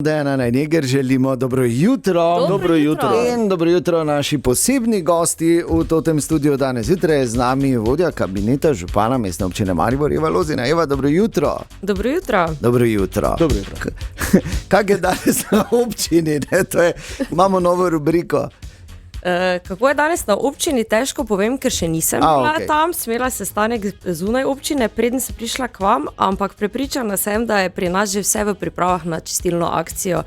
Dejana Najneger, želimo dobro jutro. Dobro jutro. In dobro jutro naši posebni gosti v tem studiu danes zjutraj. Z nami vodja kabineta župana Mestne občine Maribor, Eva Lozina. Eva, dobro jutro. Dobro jutro. Dobro jutro. Dobro jutro. Kaj je danes na občini? Imamo novo rubriko. Kako je danes na občini, težko povem, ker še nisem bila tam. Smela sestanek zunaj občine, preden sem prišla k vam, ampak prepričana sem, da je pri nas že vse v pripravah na čistilno akcijo.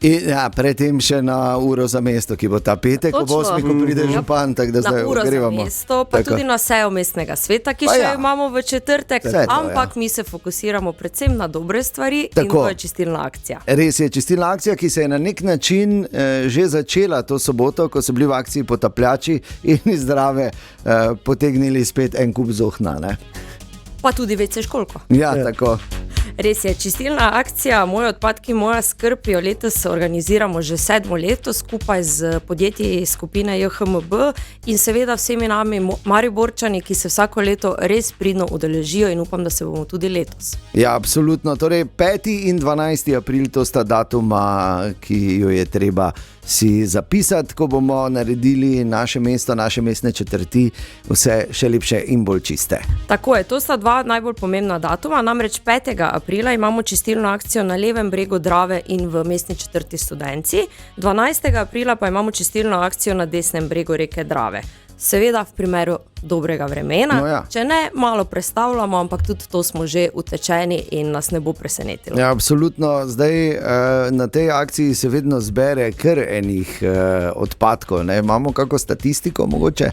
In predtem še na uro za mesto, ki bo ta petek, ob 8, ko pride župan, tako da zdaj ogrevamo. Na uro za mesto, pa tako. Tudi na sejo mestnega sveta, ki še imamo v četrtek, ampak mi se fokusiramo predvsem na dobre stvari in to je čistilna akcija. Res je, čistilna akcija, ki se je na nek način že začela to soboto, ko so bili v akciji potapljači in iz Drave potegnili spet en kup zohna, ne? Pa tudi WC školko. Ja, tako. Res je, čistilna akcija Moji odpadki, moja skrb jo letos organiziramo že 7. leto skupaj z podjetji skupine JHMB in seveda vsemi nami Mariborčani, ki se vsako leto res pridno udeležijo in upam, da se bomo tudi letos. Ja, absolutno. Torej 5. in 12. april, to sta datuma, ki jo je treba si zapisati, ko bomo naredili naše mesto, naše mestne četrti vse še lepše in bolj čiste. Tako je, to sta dva najbolj pomembna datuma, namreč 5. aprila imamo čistilno akcijo na levem bregu Drave in v mestni četrti Studenci, 12. aprila pa imamo čistilno akcijo na desnem bregu reke Drave. Seveda v primeru dobrega vremena, Če ne, malo prestavljamo, ampak tudi to smo že utečeni in nas ne bo presenetilo. Ja, absolutno. Zdaj na tej akciji se vedno zbere kar enih odpadkov, ne? Imamo kako statistiko mogoče?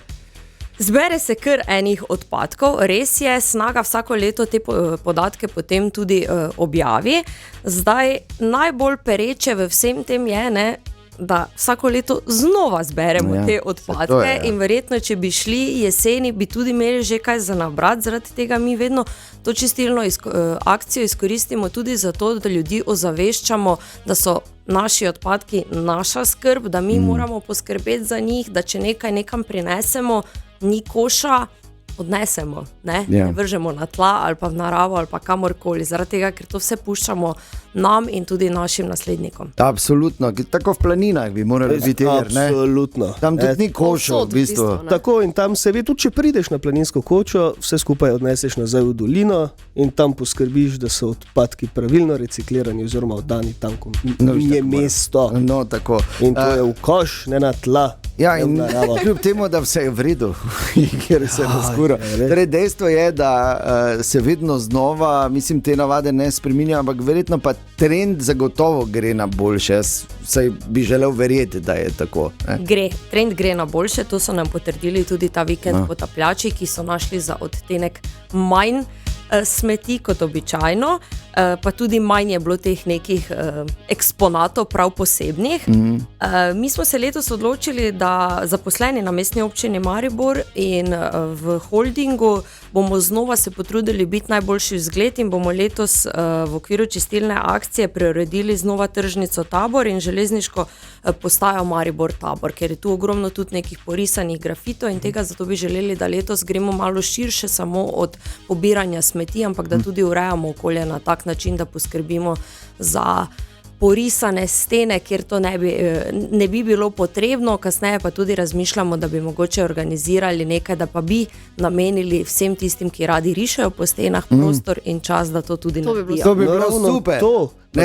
Zbere se kar enih odpadkov, res je, Snaga vsako leto te podatke potem tudi objavi. Zdaj najbolj pereče v vsem tem je, ne, da vsako leto znova zberemo te odpadke in verjetno, če bi šli jeseni, bi tudi imeli že kaj za nabrati, zaradi tega mi vedno to čistilno akcijo izkoristimo tudi zato, da ljudi ozaveščamo, da so naši odpadki naša skrb, da mi moramo poskrbeti za njih, da če nekaj nekam prinesemo, ni koša, odnesemo, ne vržemo na tla ali pa v naravo ali pa kamorkoli, zaradi tega, ker to vse puščamo nam in tudi našim naslednikom. Absolutno, tako v planinah bi morali biti, ne? Absolutno. Tam tudi ni košo, v bistvu. Tako in tam se ve, tudi če prideš na planinsko kočo, vse skupaj odneseš nazaj v dolino in tam poskrbiš, da so odpadki pravilno reciklirani oziroma oddani tam, ko je mesto. No, tako. In to je v koš, ne na tla. Ja, in kljub temu, da vse je v redu, ker se razkura. Torej, dejstvo je, da se vedno znova, mislim, te navade ne spreminjajo, ampak verjetno pa trend zagotovo gre na boljše. Saj bi želel verjeti, da je tako. Trend gre na boljše, to so nam potrdili tudi ta vikend potapljači, ki so našli za odtenek manj smeti kot običajno, pa tudi manj je bilo teh nekih eksponatov prav posebnih. Mi smo se letos odločili, da zaposleni na Mestni občini Maribor in v holdingu bomo znova se potrudili biti najboljši vzgled in bomo letos v okviru čistilne akcije preuredili znova tržnico Tabor in železniško postajo Maribor Tabor, ker je tu ogromno tudi nekih porisanih grafitov in tega, zato bi želeli, da letos gremo malo širše samo od pobiranja smeti, ampak da tudi urejamo okolje na tak način, da poskrbimo za porisane stene, kjer to ne bi bilo potrebno. Kasneje pa tudi razmišljamo, da bi mogoče organizirali nekaj, da pa bi namenili vsem tistim, ki radi rišejo po stenah, prostor in čas, da to tudi naredijo. To bi bilo super.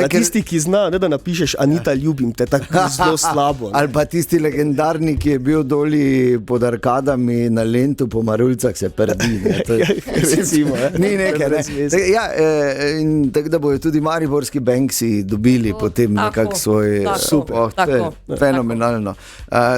Tisti, ki zna, ne da napišeš Anita, ljubim te, tako zelo slabo. Ali pa tisti legendarni, ki je bil doli pod arkadami na Lentu po Maruljcah, se prdi. Recimo, ni nekaj, in tako da bojo tudi mariborski Banksy dobili potem nekak svoj super. Fenomenalno.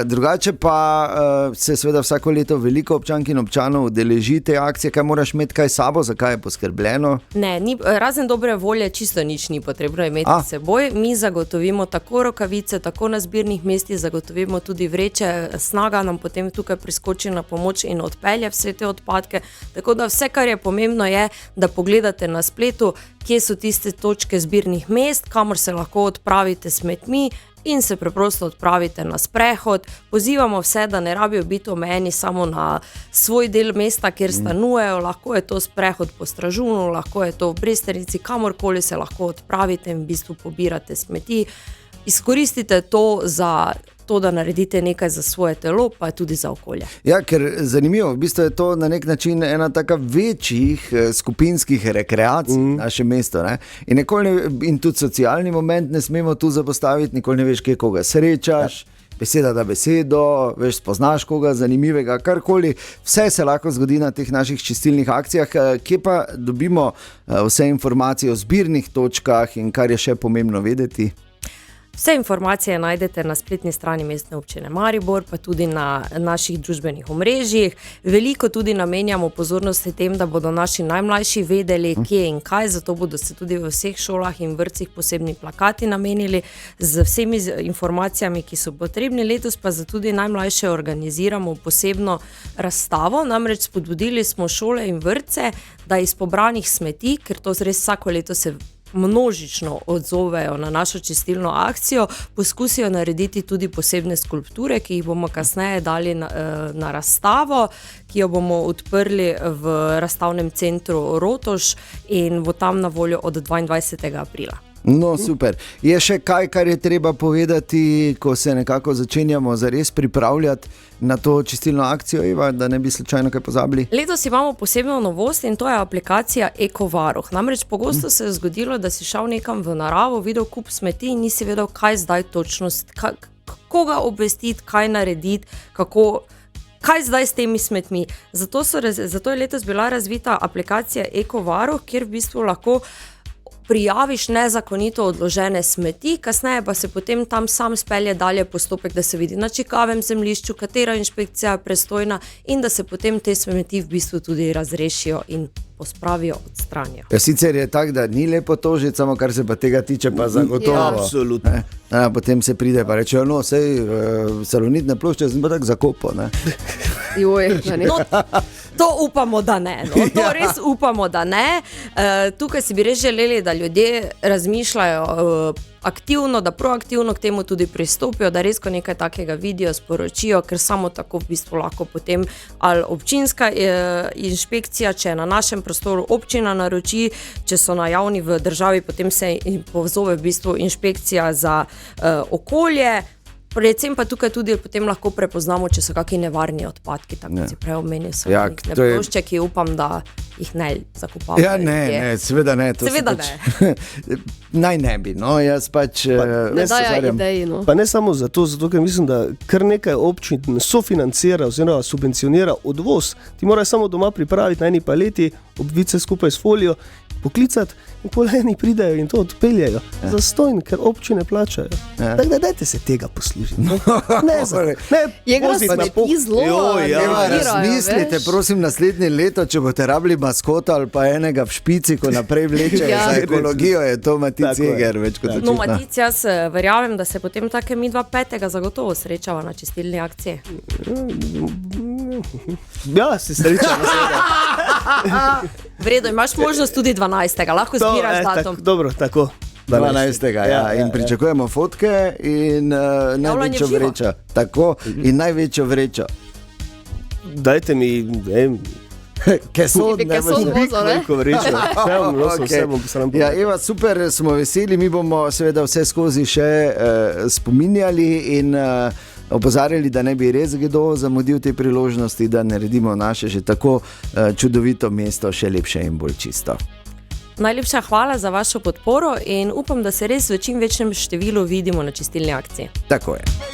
Drugače pa se seveda vsako leto veliko občank in občanov udeleži te akcije. Kaj moraš imeti kaj sabo, zakaj je poskrbljeno? Ne, razen dobre volje, čisto nič ni potrebno imeti s seboj. Mi zagotovimo tako rokavice, tako na zbirnih mestih, zagotovimo tudi vreče. Snaga nam potem tukaj priskoči na pomoč in odpelje vse te odpadke. Tako da vse, kar je pomembno, je, da pogledate na spletu, kje so tiste točke zbirnih mest, kamor se lahko odpravite s smetmi in se preprosto odpravite na sprehod. Pozivamo vse, da ne rabijo biti omejeni samo na svoj del mesta, kjer stanujejo, lahko je to sprehod po Stražunu, lahko je to v Brestenici, kamorkoli se lahko odpravite in v bistvu pobirate smeti. Izkoristite to za to, da naredite nekaj za svoje telo, pa tudi za okolje. Ja, ker zanimivo, v bistvu je to na nek način ena taka večjih skupinskih rekreacij naše mesto, ne? In tudi socialni moment ne smemo tu zapostaviti, nikoli ne veš, kje koga srečaš, beseda da besedo, veš, spoznaš koga zanimivega, karkoli, vse se lahko zgodi na teh naših čistilnih akcijah, kje pa dobimo vse informacije o zbirnih točkah in kar je še pomembno vedeti? Vse informacije najdete na spletni strani Mestne občine Maribor, pa tudi na naših družbenih omrežjih. Veliko tudi namenjamo pozornosti tem, da bodo naši najmlajši vedeli, kje in kaj, zato bodo se tudi v vseh šolah in vrtcih posebni plakati namenili z vsemi informacijami, ki so potrebni. Letos pa za tudi najmlajše organiziramo posebno razstavo, namreč spodbudili smo šole in vrtce, da iz pobranih smeti, ker to res vsako leto se množično odzovejo na našo čistilno akcijo, poskusijo narediti tudi posebne skulpture, ki jih bomo kasneje dali na razstavo, ki jo bomo odprli v razstavnem centru Rotoš in bo tam na voljo od 22. aprila. No, super. Je še kaj, kar je treba povedati, ko se nekako začenjamo zares pripravljati na to čistilno akcijo, Eva, da ne bi slučajno kaj pozabili? Letos imamo posebno novost in to je aplikacija Ekovaruh. Namreč pogosto se je zgodilo, da si šel nekam v naravo, videl kup smeti in nisi vedel, kaj zdaj točno, koga obvestiti, kaj narediti, kaj zdaj s temi smetmi. Zato je letos bila razvita aplikacija Ekovaruh, kjer v bistvu lahko prijaviš nezakonito odložene smeti, kasneje pa se potem tam sam spelje dalje postopek, da se vidi na čikavem zemljišču, katera inšpekcija je prestojna in da se potem te smeti v bistvu tudi razrešijo in pospravijo, odstranijo. Ja, sicer je tako, da ni lepo tožiti, samo kar se pa tega tiče, pa zagotovo. Ja, absolutno. Potem se pride pa reče, no, sej salonitne plošče sem pa tako zakopal. To upamo, da ne. No. To res upamo, da ne. Tukaj si bi res želeli, da ljudje razmišljajo aktivno, da proaktivno k temu tudi pristopijo, da res, ko nekaj takega vidijo, sporočijo, ker samo tako v bistvu lahko potem ali občinska inšpekcija, če je na našem prostoru občina naroči, če so na javni v državi, potem se pozove v bistvu inšpekcija za okolje. Predvsem pa tukaj tudi potem lahko prepoznamo, če so kakšni nevarni odpadki, tako si prej omenil, so nekaj plošče, ki upam, da jih ne zakopavajo. Ja, ne, seveda ne. Seveda ne. Naj ne bi, no, jaz pač ne daja ideji, no. Pa ne samo zato, ker mislim, da kar nekaj občin sofinancira oziroma subvencionira odvoz. Ti moraš samo doma pripraviti na eni paleti, obviti se skupaj s folijo, poklicati in poleni pridejo in to odpeljajo. Zastojn, ker občine plačajo. Tako da dajte se tega poslužiti. Je smeti zelo. Razmislite, prosim, naslednje leto, če boste rabili maskota ali pa enega v špici, ko naprej vleče za ekologijo, je to Matic Jeger več kot očitno. No, Matic, jaz verjamem, da se potem take midva 5. zagotovo srečava na čistilni akciji. Ja, se srečava seveda. V redu, imaš možnost tudi 12. Lahko zbiraš datum. Dobro, tako. 12. In pričakujemo fotke in največjo vrečo. Tako, in največjo vrečo. Dajte mi, Keson voza, ne? Ja, Eva, super, smo veseli, mi bomo seveda vse skozi še spominjali in opozarjali, da ne bi res kdo zamudil te priložnosti, da naredimo naše že tako čudovito mesto še lepše in bolj čisto. Najlepša hvala za vašo podporo in upam, da se res v čim večjem številu vidimo na čistilni akciji. Tako je.